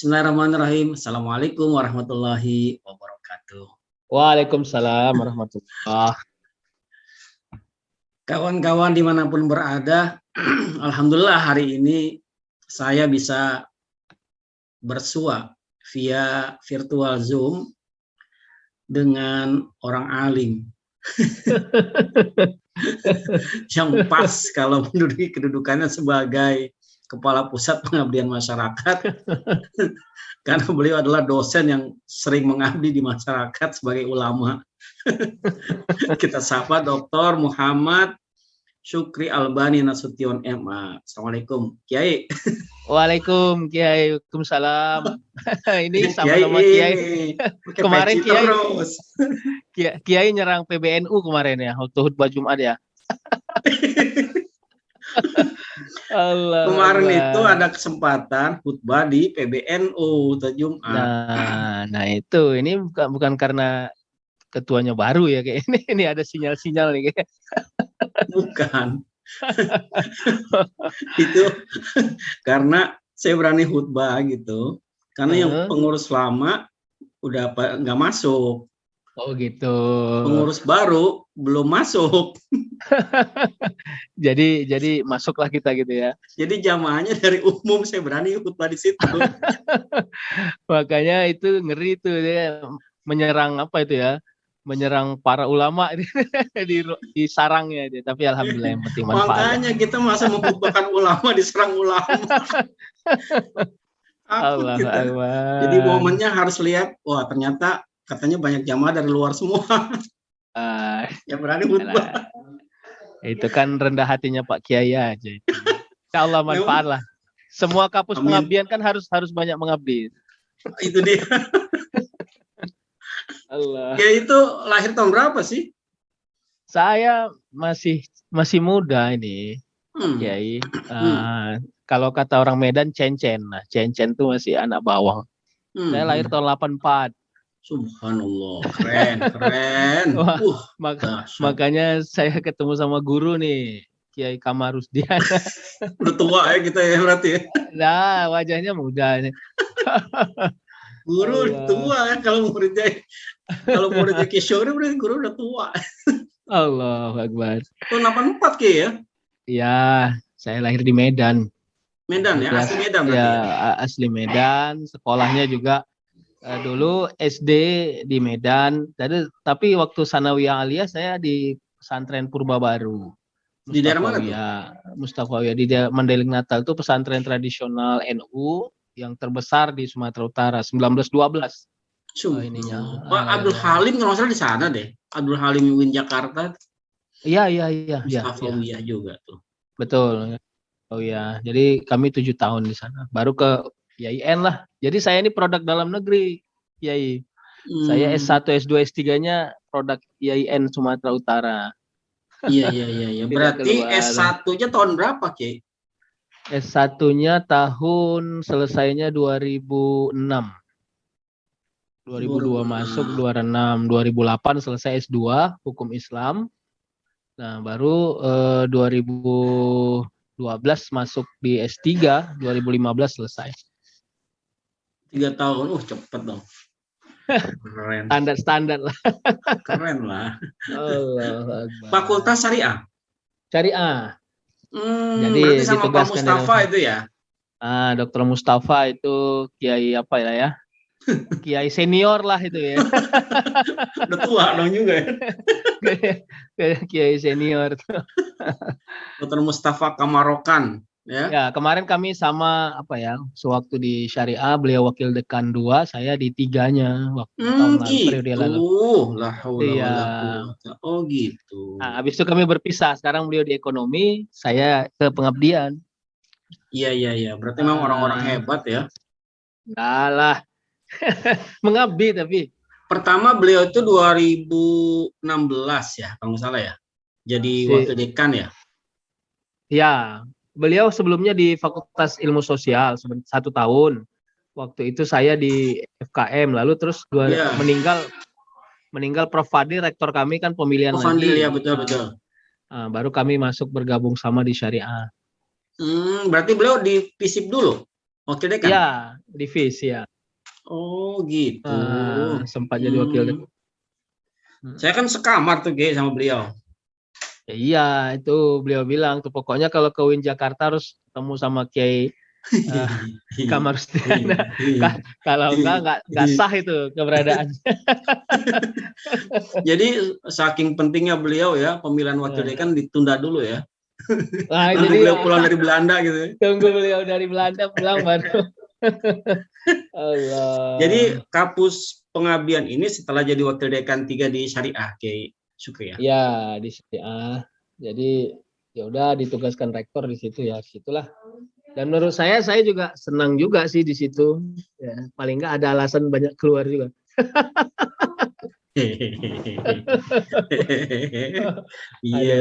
Bismillahirrahmanirrahim. Assalamualaikum warahmatullahi wabarakatuh. Waalaikumsalam warahmatullah. Kawan-kawan dimanapun berada, alhamdulillah hari ini saya bisa bersua via virtual Zoom dengan orang alim yang pas kalau menduduki kedudukannya sebagai Kepala Pusat Pengabdian Masyarakat karena beliau adalah dosen yang sering mengabdi di masyarakat sebagai ulama. Kita sapa Dr. Muhammad Syukri Albani Nasution MA. Assalamualaikum, Kiai. Waalaikumsalam. Ini sama-sama Kiai. Kemarin Kiai nyerang PBNU kemarin ya, waktu khutbah Jumat ya. Allah, kemarin Allah. itu ada kesempatan khutbah di PBNU Jumat. Nah itu ini bukan karena ketuanya baru ya kayak ini ada sinyal-sinyal nih kayak. Bukan. Itu karena saya berani khutbah gitu. Karena yang pengurus lama udah nggak masuk. Oh gitu. Pengurus baru belum masuk. jadi masuklah kita gitu ya. Jadi jamaahnya dari umum, saya berani khutbah di situ. Makanya itu ngeri tuh dia menyerang apa itu ya? Menyerang para ulama di sarangnya dia. Tapi alhamdulillah yang penting manfaat. Makanya kita masa mengkhutbahkan ulama diserang ulama. Allah, kita. Allah. Jadi momennya harus lihat, wah ternyata katanya banyak jamaah dari luar semua. Ya berani khutbah. Itu kan rendah hatinya Pak Kiai aja. Insya Allah manfaat lah. Semua kapus pengabdian kan harus banyak mengabdi. Itu dia. Allah. Kiai itu lahir tahun berapa sih? Saya masih muda ini, Kiai. Kalau kata orang Medan cencen. Nah, cencen tuh masih anak bawang. Saya lahir tahun 84. Subhanallah, keren. Wah, makanya saya ketemu sama guru nih, Kiai Kamarusdian. Udah tua ya kita ya berarti ya. Nah, wajahnya muda nih. Guru tua ya kalau muridnya Kishore berarti guru udah tua. Allahu Akbar. Tahun 84 Ki ya? Iya, saya lahir di Medan. Medan ya, asli Medan berarti. Ya, asli Medan, sekolahnya juga dulu SD di Medan, tapi waktu sanawiyah aliyah saya di pesantren Purba Baru. Di daerah mana tuh? Mustafawiyah di Mandailing Natal itu pesantren tradisional NU yang terbesar di Sumatera Utara 1912. Ininya. Pak Abdul Halim kalau nggak salah di sana deh. Abdul Halim Win Jakarta. Iya. Mustafawiyah juga tuh. Betul. Oh ya, jadi kami 7 tahun di sana. Baru ke IAIN lah. Jadi saya ini produk dalam negeri, Kiai. Saya S1, S2, S3-nya produk IAIN Sumatera Utara. Iya. Berarti S1-nya tahun berapa, Kiai? S1-nya tahun selesainya 2006. 2002 masuk, 2006, 2008 selesai S2 Hukum Islam. Nah, baru 2012 masuk di S3, 2015 selesai. 3 tahun, cepet dong. Keren. Standar lah. Keren lah. Allah Akbar. Fakultas Syariah. Syariah. Jadi berarti sama Pak Mustafa itu ya? Dr. Mustafa itu kiai apa ya? Kiai senior lah itu ya. Udah tua dong juga ya. Kiai senior. Dr. Mustafa Kamarokan. Ya, kemarin kami sama sewaktu di Syariah beliau wakil dekan 2, saya di 3-nya waktu tahun lalu periode lalu. Iya. Oh gitu. Nah, habis itu kami berpisah. Sekarang beliau di ekonomi, saya ke pengabdian. Iya. Berarti memang orang-orang hebat ya. Enggak lah. Mengabdi tapi. Pertama beliau itu 2016 ya, kalau nggak salah ya. Jadi wakil dekan ya. Ya. Beliau sebelumnya di Fakultas Ilmu Sosial 1 tahun. Waktu itu saya di FKM, lalu terus meninggal Prof. Fadil, rektor kami kan pemilihan lagi. Fadil ya, betul. Baru kami masuk bergabung sama di Syariah. Berarti beliau di FISIP dulu Wakil dekan? Ya, divis ya. Oh gitu. Sempat jadi wakil dekan. Saya kan sekamar tuh Ge sama beliau. Ya, iya, itu beliau bilang tuh pokoknya kalau ke Win Jakarta harus ketemu sama Kiai Kamarudin. Kalau enggak sah itu keberadaan. Jadi saking pentingnya beliau ya, pemilihan wakil dekan ditunda dulu ya. Nah, Tunggu jadi beliau pulang dari Belanda gitu. Tunggu beliau dari Belanda pulang baru. Allah. Jadi Kapus Pengabdian ini setelah jadi wakil dekan 3 di Syariah, Kiai Sukri ya? Ya, di Syariah. Jadi ya udah ditugaskan rektor di situ ya, situlah. Dan menurut saya juga senang juga sih di situ. Ya, paling nggak ada alasan banyak keluar juga. Iya,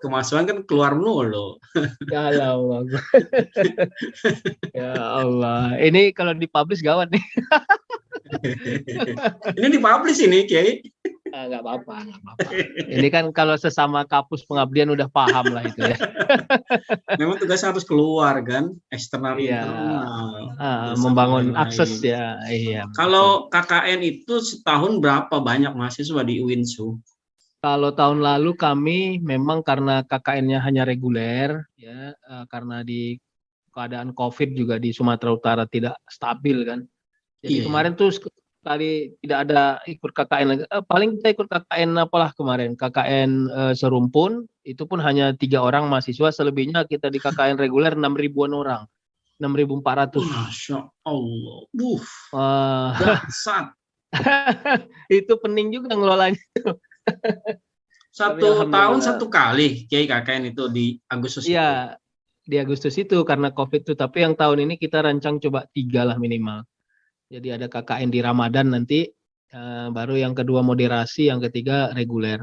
kemasukan kan keluar mulu. Ya Allah. Ya Allah. Ini kalau dipublish gawat nih. Ini dipublish ini, Kiai. Nggak apa-apa. Ini kan kalau sesama kapus pengabdian udah paham lah itu ya. Memang tugasnya harus keluar kan, eksternal Iya. internal. Membangun akses ya. Iya. Kalau KKN itu setahun berapa banyak mahasiswa di UINSU? Kalau tahun lalu kami memang karena KKN-nya hanya reguler ya, karena di keadaan COVID juga di Sumatera Utara tidak stabil kan. Jadi kemarin tuh sekali tidak ada ikut KKN lagi. Paling kita ikut KKN apalah kemarin, KKN Serumpun, itu pun hanya 3 orang mahasiswa, selebihnya kita di KKN reguler 6.000-an orang. 6.400. Masya Allah. Wah. Dahsyat. Itu pening juga ngelolanya. 1 tahun 1 kali Kiai KKN itu di Agustus. Iya, di Agustus itu karena COVID itu. Tapi yang tahun ini kita rancang coba 3 lah minimal. Jadi ada KKN di Ramadan nanti, baru yang kedua moderasi, yang ketiga reguler.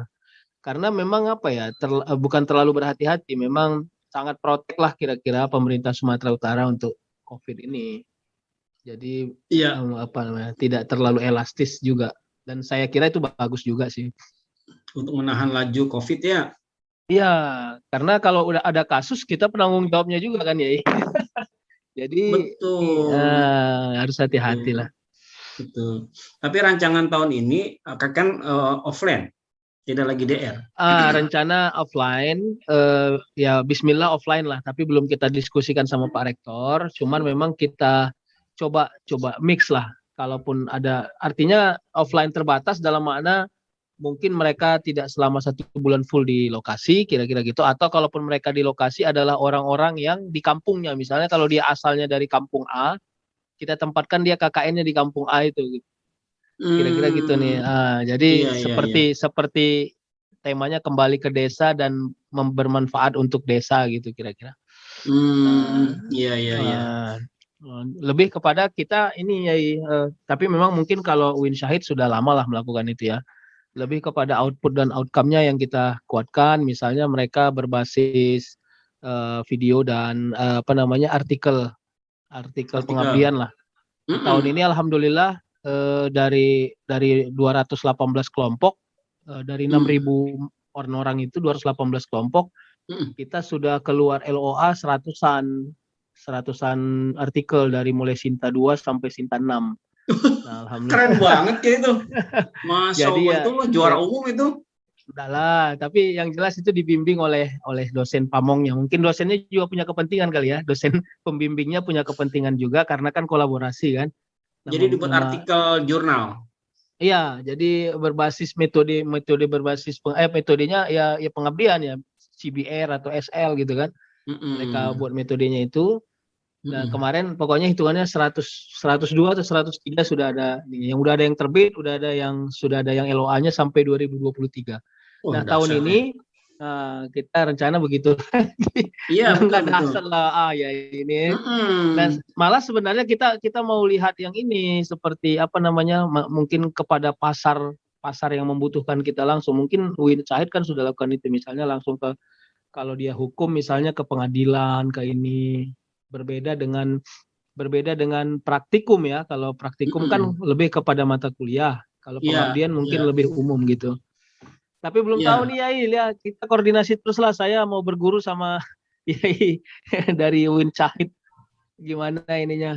Karena memang apa ya, bukan terlalu berhati-hati, memang sangat protek lah kira-kira pemerintah Sumatera Utara untuk COVID ini. Jadi tidak terlalu elastis juga. Dan saya kira itu bagus juga sih. Untuk menahan laju COVID ya? Iya, karena kalau udah ada kasus kita penanggung jawabnya juga kan ya. Jadi betul. Harus hati-hati lah. Betul. Tapi rancangan tahun ini akan offline, tidak lagi DR. Rencana offline, ya Bismillah offline lah. Tapi belum kita diskusikan sama Pak Rektor. Cuman memang kita coba mix lah. Kalaupun ada, artinya offline terbatas dalam makna mungkin mereka tidak selama 1 bulan full di lokasi, kira-kira gitu. Atau kalaupun mereka di lokasi adalah orang-orang yang di kampungnya. Misalnya kalau dia asalnya dari kampung A, kita tempatkan dia KKN-nya di kampung A itu. Kira-kira gitu nih. Jadi seperti temanya kembali ke desa dan bermanfaat untuk desa gitu kira-kira. Iya. Lebih kepada kita ini ya, tapi memang mungkin kalau Win Syahid sudah lama lah melakukan itu ya. Lebih kepada output dan outcome-nya yang kita kuatkan, misalnya mereka berbasis video dan artikel pengabdian lah. Tahun ini alhamdulillah dari 218 kelompok, dari 6.000 orang itu 218 kelompok, kita sudah keluar LOA 100-an artikel dari mulai Sinta 2 sampai Sinta 6. Nah, keren banget ya itu. Masya Allah, itu loh juara umum itu. Udah lah, tapi yang jelas itu dibimbing oleh dosen pamongnya. Mungkin dosennya juga punya kepentingan kali ya, dosen pembimbingnya punya kepentingan juga karena kan kolaborasi kan. Jadi dibuat artikel jurnal. Iya, jadi berbasis metode berbasis metodenya ya pengabdian ya, CBR atau SL gitu kan. Mereka buat metodenya itu. Nah, kemarin pokoknya hitungannya 102 atau 103 sudah ada. Yang udah ada yang terbit, sudah ada yang LOA-nya sampai 2023. Nah, tahun ini kita rencana begitu. Iya, betul. Ya ini. Dan malah sebenarnya kita mau lihat yang ini seperti mungkin kepada pasar yang membutuhkan kita langsung. Mungkin Win Syahid kan sudah lakukan itu, misalnya langsung ke, kalau dia hukum misalnya ke pengadilan, ke ini. Berbeda dengan praktikum ya. Kalau praktikum kan lebih kepada mata kuliah. Kalau pengabdian mungkin lebih umum gitu. Tapi belum tahu nih Yai, lihat kita koordinasi terus lah. Saya mau berguru sama Yai dari Win Syahid. gimana ininya?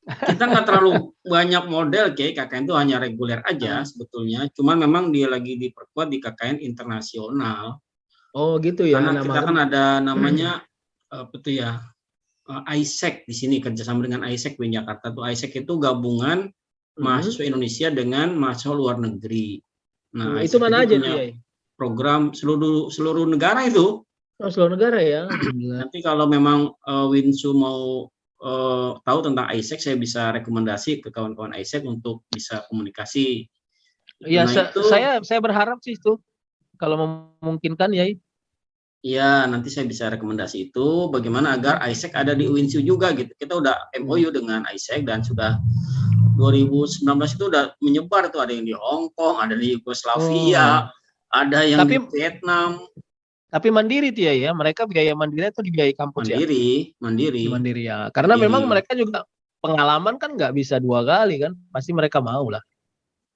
Kita nggak terlalu banyak model, KKN itu hanya reguler aja sebetulnya. Cuman memang dia lagi diperkuat di KKN internasional. Oh gitu ya. Karena Nah, kita kan ada namanya apa tuh ya, ISEC di sini kerjasama dengan ISEC Win Jakarta tuh. ISEC itu gabungan mahasiswa Indonesia dengan mahasiswa luar negeri. Nah, itu ISEC mana itu aja tuh punya ya? program seluruh negara itu. Oh, seluruh negara ya. Alhamdulillah. Nanti kalau memang Winsu mau tahu tentang ISEC, saya bisa rekomendasi ke kawan-kawan ISEC untuk bisa komunikasi. Iya, Nah itu, saya berharap sih itu kalau memungkinkan ya. ya nanti saya bisa rekomendasi itu bagaimana agar ISEC ada di Winsu juga gitu. Kita udah MOU dengan ISEC dan sudah 2019 itu udah menyebar tuh, ada yang di Hong Kong, ada di Yugoslavia, ada yang di Vietnam. Tapi mandiri tuh ya, mereka biaya mandiri atau dibiayai kampus ya? Mandiri ya. Karena memang mereka juga pengalaman kan nggak bisa 2 kali kan, pasti mereka mau lah.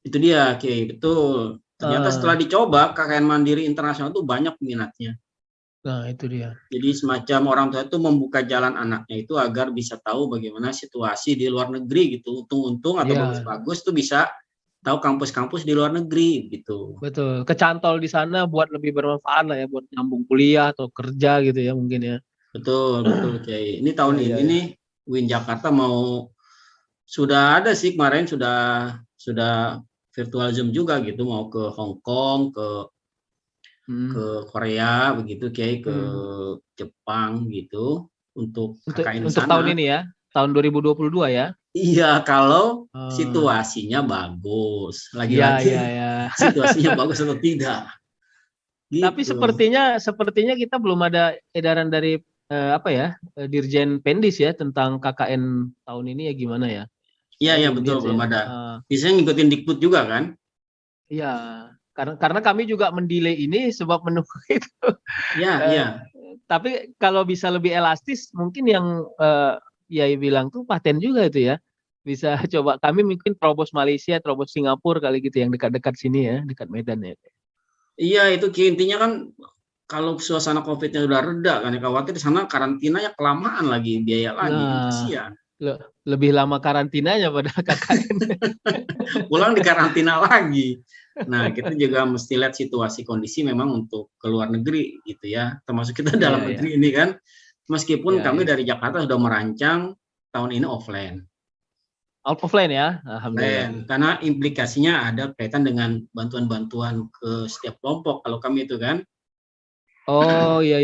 Itu dia, betul. Ternyata setelah dicoba KKN Mandiri Internasional itu banyak minatnya. Nah itu dia. Jadi semacam orang tua itu membuka jalan anaknya itu agar bisa tahu bagaimana situasi di luar negeri gitu. Untung-untung atau bagus-bagus tuh bisa tahu kampus-kampus di luar negeri gitu. Betul, kecantol di sana buat lebih bermanfaat lah ya, buat nyambung kuliah atau kerja gitu ya mungkin ya. Betul Kiai. Ini tahun ini nih Win Jakarta sudah ada sih kemarin sudah virtual Zoom juga gitu, mau ke Hong Kong, ke Korea begitu, Kiai, ke Jepang gitu untuk KKN untuk sana. tahun ini ya, tahun 2022 ya. Iya, kalau situasinya bagus. Lagi-lagi situasinya bagus atau tidak. Gitu. Tapi sepertinya kita belum ada edaran dari Dirjen Pendis ya tentang KKN tahun ini ya, gimana ya? Iya betul, belum ada. Biasanya ngikutin Dikbud juga kan? Iya, karena kami juga mendelay ini sebab menunggu itu. Iya. Tapi kalau bisa lebih elastis, mungkin yang Yai bilang tuh paten juga itu ya. Bisa coba kami mungkin terobos Malaysia, terobos Singapura kali gitu yang dekat-dekat sini ya, dekat Medan ya. Iya, itu intinya kan kalau suasana COVID-nya udah reda kan, khawatir di sana karantinanya kelamaan lagi, biaya lagi, kasihan. Lebih lama karantinanya pada KKN. Pulang di karantina lagi. Nah, kita juga mesti lihat situasi kondisi memang untuk ke luar negeri gitu ya, termasuk kita dalam negeri ini kan. Meskipun kami dari Jakarta sudah merancang tahun ini offline. Offline ya, alhamdulillah. Karena implikasinya ada kaitan dengan bantuan-bantuan ke setiap kelompok kalau kami itu kan. Oh iya,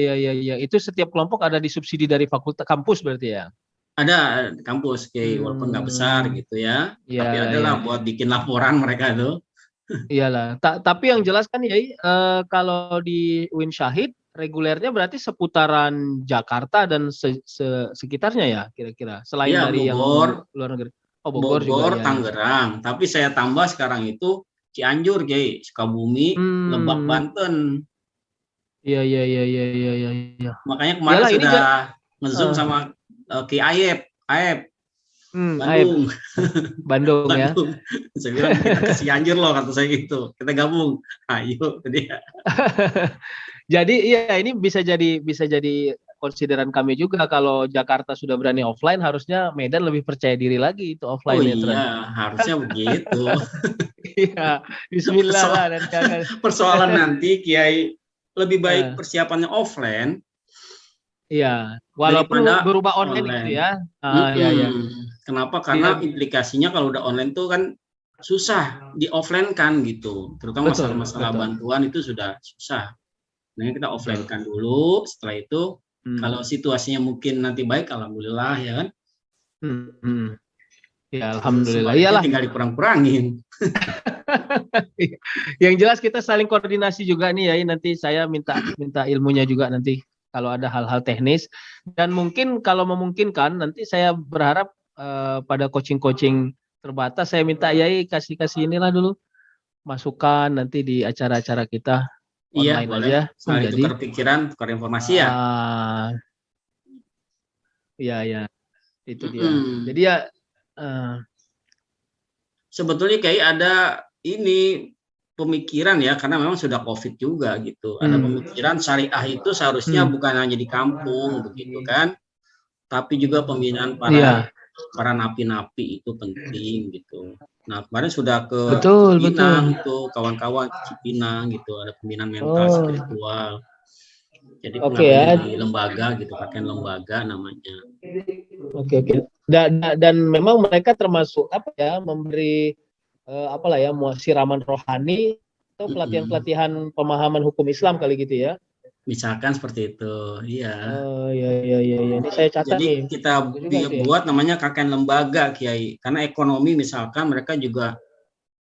itu setiap kelompok ada disubsidi dari fakultas kampus berarti ya? Ada kampus, walaupun nggak besar gitu ya, tapi adalah buat bikin laporan mereka tuh. Iyalah, tapi yang jelas kan ya, kalau di Win Syahid regulernya berarti seputaran Jakarta dan sekitarnya ya kira-kira, selain dari Bogor, yang luar negeri. Bogor juga, Tangerang, tapi saya tambah sekarang itu Cianjur, Sukabumi, Lebak, Banten. Iya. Makanya kemarin sudah nge-zoom sama Ki Ayep, Bandung ya. Saya bilang kita ke Cianjur loh, kata saya gitu. Kita gabung. Ayo dia. Jadi ini bisa jadi konsideran kami juga, kalau Jakarta sudah berani offline, harusnya Medan lebih percaya diri lagi itu offline. Harusnya begitu. Iya, bismillah lah. Persoalan nanti Kiai lebih baik persiapannya offline. Iya, walaupun berubah online gitu ya. Iya. Kenapa? Karena implikasinya kalau udah online tuh kan susah di offline kan gitu. Terutama masalah bantuan itu sudah susah. Nah, kita offline kan dulu. Setelah itu kalau situasinya mungkin nanti baik, alhamdulillah ya kan. Ya alhamdulillah. Iyalah. Tinggal dikurang-kurangin. Yang jelas kita saling koordinasi juga nih ya. Nanti saya minta ilmunya juga nanti kalau ada hal-hal teknis, dan mungkin kalau memungkinkan nanti saya berharap pada coaching terbatas saya minta Yai kasih inilah dulu masukan nanti di acara-acara kita online aja. Jadi tukar pikiran, tukar informasi ya. Iya. Itu dia. Jadi ya sebetulnya kayak ada ini pemikiran ya, karena memang sudah COVID juga gitu. Ada pemikiran syariah itu seharusnya bukan hanya di kampung begitu kan. tapi juga pembinaan Iya, para napi-napi itu penting gitu. Nah, kemarin sudah ke betul, Cipinang betul. tuh, kawan-kawan ke Cipinang gitu, ada pembinaan mental Oh, spiritual. Jadi oke pengabdian ya. di lembaga gitu, pakaian lembaga namanya. Oke, oke. Dan memang mereka termasuk apa ya, memberi apalah ya, siraman rohani atau Mm-mm. pelatihan-pelatihan pemahaman hukum Islam kali gitu ya. Misalkan seperti itu, iya. Oh, iya, iya, iya, iya. Ini saya catat nih. Jadi kita Bagus juga itu ya. buat namanya KKN lembaga, Kiai. Karena ekonomi misalkan mereka juga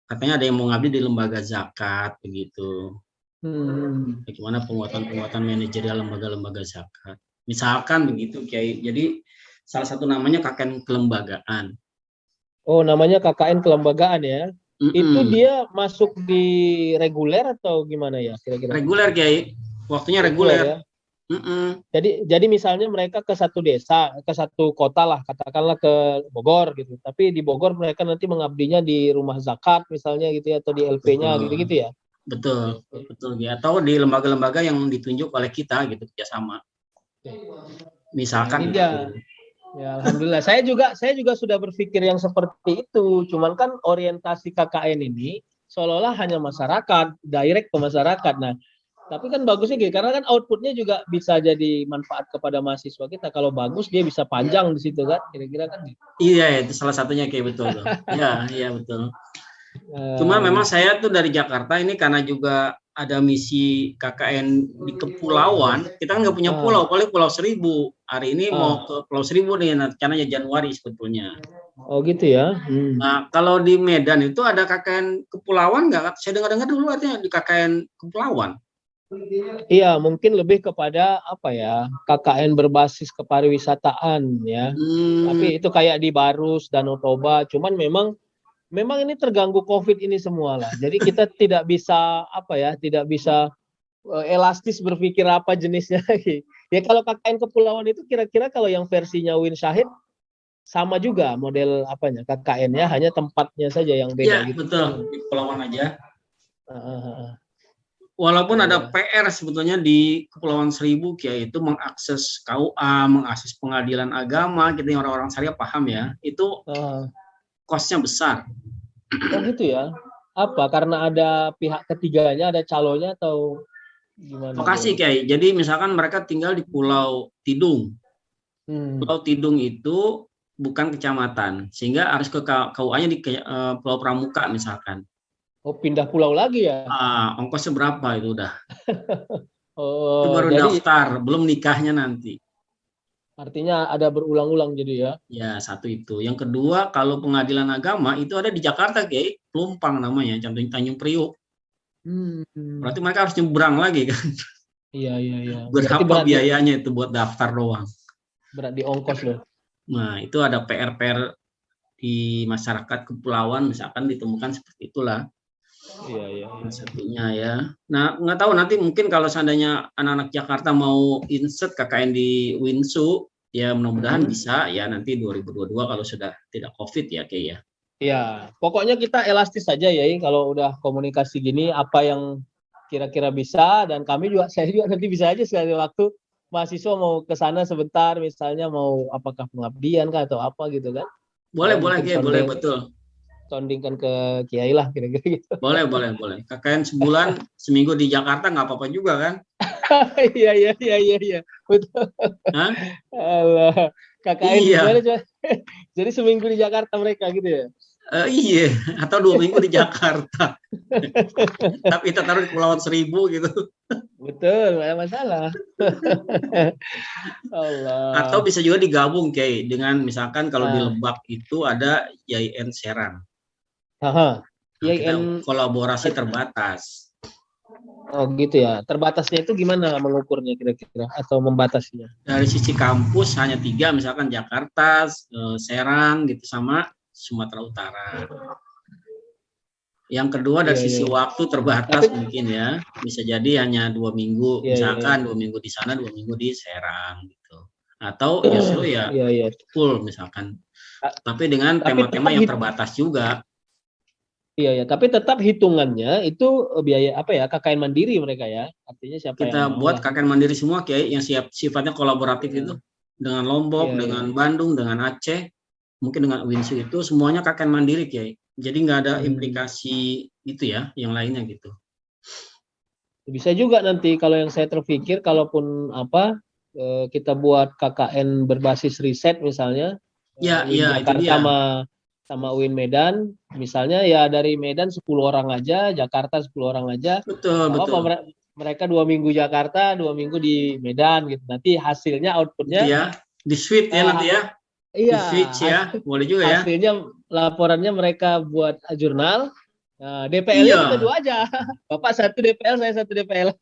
katanya ada yang mau ngabdi di lembaga zakat begitu. Hmm. Bagaimana penguatan-penguatan manajerial lembaga-lembaga zakat. Misalkan begitu, Kiai. Jadi salah satu namanya KKN kelembagaan. Oh, namanya KKN kelembagaan ya. Itu Mm-mm. dia masuk di reguler atau gimana ya kira-kira? Reguler, Kiai. Waktunya Reguler reguler. ya. Mm-mm. Jadi misalnya mereka ke satu desa, ke satu kota lah, katakanlah ke Bogor gitu. Tapi di Bogor mereka nanti mengabdinya di rumah zakat misalnya gitu ya, atau di LP-nya Betul. gitu-gitu ya. Betul. Betul, ya. Atau di lembaga-lembaga yang ditunjuk oleh kita gitu, kerjasama. Nah, ini Misalkan dia. gitu. Ya, alhamdulillah. Saya juga sudah berpikir yang seperti itu. Cuman kan orientasi KKN ini seolah-olah hanya masyarakat, direct ke masyarakat. Nah, tapi kan bagusnya gitu, karena kan outputnya juga bisa jadi manfaat kepada mahasiswa kita. Kalau bagus dia bisa panjang di situ kan, kira-kira kan gitu. Iya, itu salah satunya kayak betul tuh. Iya, iya betul. Cuma memang Eh, saya tuh dari Jakarta ini karena juga ada misi KKN di kepulauan. Kita kan nggak punya ah, pulau, paling Pulau Seribu. Hari ini mau ah. ke Pulau Seribu nih, rencananya Januari sebetulnya. Oh gitu ya. Hmm. Nah, kalau di Medan itu ada KKN kepulauan nggak? Saya dengar-dengar dulu artinya di KKN kepulauan. Iya, mungkin lebih kepada apa ya, KKN berbasis kepariwisataan ya. Hmm, Tapi itu kayak di Barus, Danau Toba. Cuman memang ini terganggu COVID ini semua lah. Jadi kita tidak bisa apa ya, tidak bisa elastis berpikir apa jenisnya lagi. Ya kalau KKN kepulauan itu kira-kira kalau yang versinya Win Syahid sama juga model apanya KKN-nya, hanya tempatnya saja yang beda ya gitu. betul, di kepulauan aja. Ah, Walaupun iya, ada iya. PR sebetulnya di Kepulauan Seribu, yaitu mengakses KUA, mengakses pengadilan agama, gitu yang orang-orang syariah paham ya, itu Ah, kosnya besar. oh gitu ya. Apa? Karena ada pihak ketiganya, ada calonnya atau gimana Lokasi kira-kira? Kiai, jadi misalkan mereka tinggal di Pulau Tidung. Hmm. Pulau Tidung itu bukan kecamatan, sehingga harus ke KUA-nya di Pulau Pramuka misalkan. Oh, pindah pulau lagi ya? Ongkosnya berapa itu udah? Itu Oh, baru jadi daftar, belum nikahnya nanti. artinya ada berulang-ulang jadi ya. Ya, satu itu. Yang kedua, kalau pengadilan agama itu ada di Jakarta, Kiai. Pelumpang namanya, contohnya Tanjung Priuk. Hmm. Berarti mereka harus nyebrang lagi kan. Iya, iya, iya. Berarti Berapa biayanya itu buat daftar doang. berat di ongkos loh. Nah, itu ada PR-PR di masyarakat kepulauan, misalkan ditemukan seperti itulah. Iya, iya, iya. Satunya ya. Nah, nggak tahu nanti mungkin kalau seandainya anak-anak Jakarta mau insert KKN di Winsu, ya mudah-mudahan Hmm. bisa ya nanti 2022 kalau sudah tidak COVID ya, Kiai ya. Ya, pokoknya kita elastis saja ya, kalau udah komunikasi gini apa yang kira-kira bisa, dan kami juga saya juga nanti bisa aja sekali waktu mahasiswa mau ke sana sebentar misalnya, mau apakah pengabdian kah atau apa gitu kan. Boleh, Saya boleh, mungkin Kiai, boleh, betul. soundingkan ke Kiai lah kira-kira gitu. Boleh, boleh, boleh. KKN sebulan, seminggu di Jakarta nggak apa-apa juga kan? Iya, iya, iya, iya, iya. Betul. Hah? Allah. KKN gimana Iya, coba? Jadi seminggu di Jakarta mereka gitu ya. iya. Atau 2 minggu di Jakarta. Tapi kita taruh di Kepulauan Seribu gitu. Betul, nggak ada masalah. Atau Allah. bisa juga digabung kayak dengan misalkan kalau di Nah, Lebak itu ada YIN Serang. aha. Nah, kita IAIN. kolaborasi terbatas. Oh gitu ya. Terbatasnya itu gimana mengukurnya kira-kira atau membatasinya? Dari sisi kampus hanya 3, misalkan Jakarta, Serang gitu sama Sumatera Utara. Yang kedua dari Iya, iya. sisi waktu Tapi terbatas mungkin ya, bisa jadi hanya 2 minggu, iya, iya, iya. misalkan 2 minggu di sana, 2 minggu di Serang gitu. Atau justru ya Iya, iya. full misalkan, tapi dengan Tapi tema-tema tetap yang terbatas juga. iya, ya, tapi tetap hitungannya itu biaya apa ya? KKN mandiri mereka ya. Artinya siapa yang Kita mau buat lah. KKN mandiri semua kayak yang sifatnya kolaboratif Nah, itu. dengan Lombok, Iya, dengan Bandung, dengan Aceh, mungkin dengan Winsu itu semuanya KKN mandiri, Kiai. Jadi nggak ada implikasi itu ya, yang lainnya gitu. Bisa juga nanti kalau yang saya terpikir, kalaupun kita buat KKN berbasis riset misalnya, Ya, UIN itu Jakarta dia. sama UIN Medan, misalnya ya dari Medan 10 orang aja, Jakarta 10 orang aja, Betul, nggak apa-apa betul. mereka 2 minggu Jakarta, 2 minggu di Medan gitu. Nanti hasilnya Itu outputnya, ya. Di switch ya nanti ya. Di iya switch ya. Boleh juga ya. hasilnya laporannya mereka buat jurnal. Nah, DPL-nya kita Iya. dua aja. Bapak satu DPL, saya satu DPL.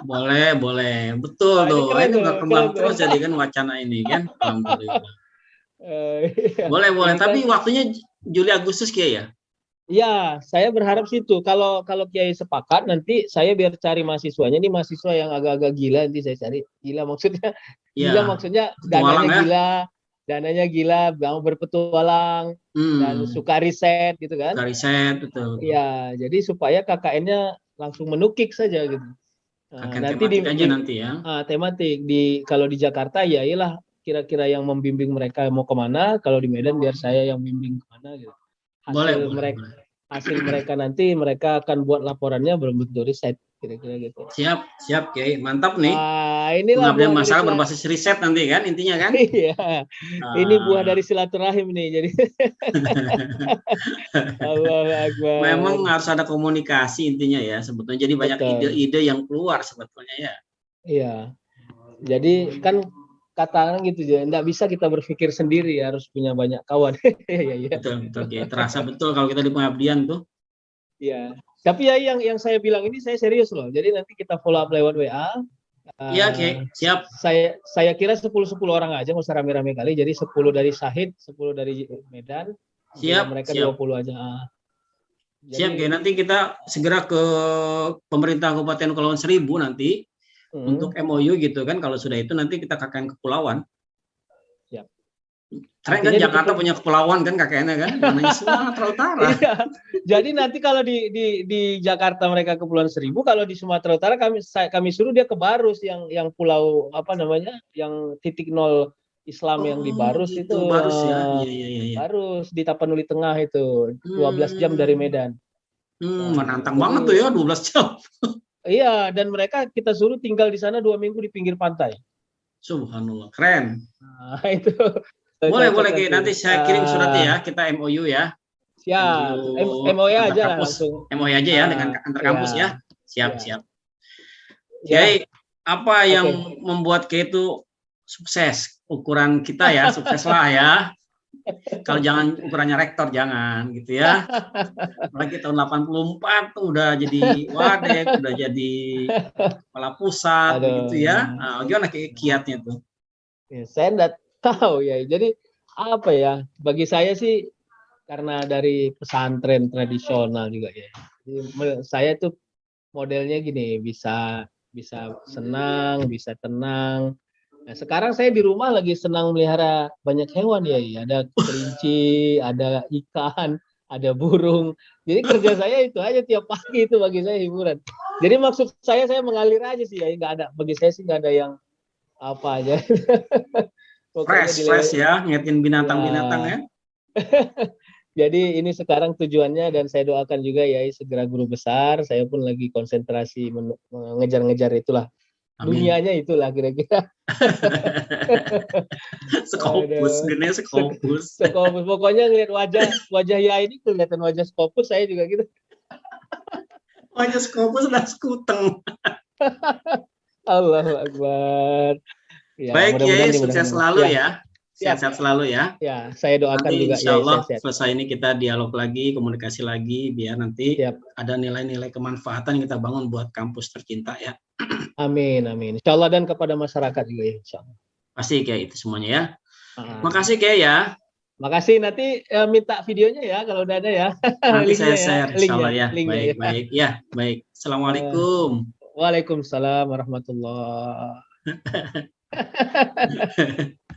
Boleh, boleh. Betul Wah, ini tuh. keren Ini tuh, keren berkembang tuh. terus jadi kan wacana ini kan. Alhamdulillah. Iya. Boleh, boleh. Ini kan, Tapi waktunya Juli Agustus Kiai ya. ya saya berharap situ. Kalau Kiai sepakat, nanti saya biar cari mahasiswanya. Ini mahasiswa yang agak-agak gila, nanti saya cari. Gila Iya. maksudnya Petualang ya. dananya gila, mau berpetualang dan suka riset gitu kan. Riset, betul. Ya, jadi supaya KKN-nya langsung menukik saja gitu. Nah, KKN nanti tematik aja nanti ya. tematik kalau di Jakarta ya iyalah kira-kira yang membimbing mereka mau kemana. Kalau di Medan biar saya yang bimbing kemana gitu. Boleh, Hasil boleh, mereka boleh. hasil mereka nanti mereka akan buat laporannya berbentuk riset kira-kira gitu. Siap, siap Kiai. Mantap nih. Wah, inilah Pengabdian buah dari masyarakat berbasis riset nanti kan intinya kan. Iya. Ini buah dari silaturahim nih. Jadi Allahu Akbar. Memang harus ada komunikasi intinya ya sebetulnya. Jadi banyak Betul. ide-ide yang keluar sebetulnya ya. Iya. Jadi kan katakan gitu ya, enggak bisa kita berpikir sendiri, harus punya banyak kawan. Iya. Betul, betul Kiai. Terasa betul kalau kita di pengabdian tuh. Iya. Tapi ya yang saya bilang ini saya serius loh. Jadi nanti kita follow up lewat WA. Iya, Kiai. Siap. Saya kira 10 orang aja, nggak usah rame-rame kali. Jadi 10 dari Sahid, 10 dari Medan, Siap, mereka siap. 20 aja. Siap, Kiai. Nanti kita segera ke pemerintah Kabupaten Kepulauan Seribu nanti untuk MOU gitu kan. Kalau sudah itu nanti kita KKN kepulauan. Siap. Keren kan Jakarta punya kepulauan kan KKN-nya kan. Namanya Sumatera Utara. Iya. Jadi nanti kalau di Jakarta mereka Kepulauan Seribu, kalau di Sumatera Utara kami suruh dia ke Barus yang pulau yang titik nol Islam yang di Barus gitu, itu. Barus ya. Iya. Barus di Tapanuli Tengah itu 12 jam dari Medan. Menantang banget tuh ya 12 jam. Iya, dan mereka kita suruh tinggal di sana 2 minggu di pinggir pantai. Subhanallah, keren. Nah, itu. Boleh Kiai, nanti saya kirim suratnya ya, kita MOU ya. Siap, MOU aja lah langsung. MOU aja ya dengan antar kampus ya. Siap. Ya. Apa yang membuat Kiai itu sukses? Ukuran kita ya, sukses lah ya. Kalau jangan ukurannya rektor, jangan gitu ya. Apalagi tahun 84 tuh udah jadi wadek, udah jadi kepala pusat begitu ya. Nah, gimana kiatnya tuh? Ya, saya enggak tahu ya. Jadi apa ya? Bagi saya sih karena dari pesantren tradisional juga ya. Jadi, saya tuh modelnya gini, bisa senang, bisa tenang. Nah, sekarang saya di rumah lagi senang melihara banyak hewan ya. Ada kelinci, ada ikan, ada burung. Jadi kerja saya itu aja tiap pagi, itu bagi saya hiburan. Jadi maksud saya mengalir aja sih ya. Nggak ada, bagi saya sih nggak ada yang apa aja. Fresh ya, ngeliatin binatang-binatang ya. Jadi ini sekarang tujuannya, dan saya doakan juga ya segera guru besar. Saya pun lagi konsentrasi mengejar-ngejar itulah. Amin. Dunianya itulah kira-kira. Skopus, gini Skopus. Pokoknya ngeliat wajah ya ini kelihatan wajah Skopus, saya juga gitu. Wajah Skopus udah sekuteng. Allahu Akbar. Ya, baik ya, sukses selalu ya. Sehat-sehat selalu ya. Ya, saya doakan nanti juga. Insya Allah selesai ini kita dialog lagi, komunikasi lagi, biar nanti ada nilai-nilai kemanfaatan yang kita bangun buat kampus tercinta ya. Amin. Insya Allah, dan kepada masyarakat juga ya. Insya Allah. Pasti kayak itu semuanya ya. Makasih kayak ya. Makasih, nanti minta videonya ya kalau udah ada ya. Nanti saya share, Insya Allah ya. Baik. Ya, baik. Assalamualaikum. Waalaikumsalam warahmatullahi wabarakatuh.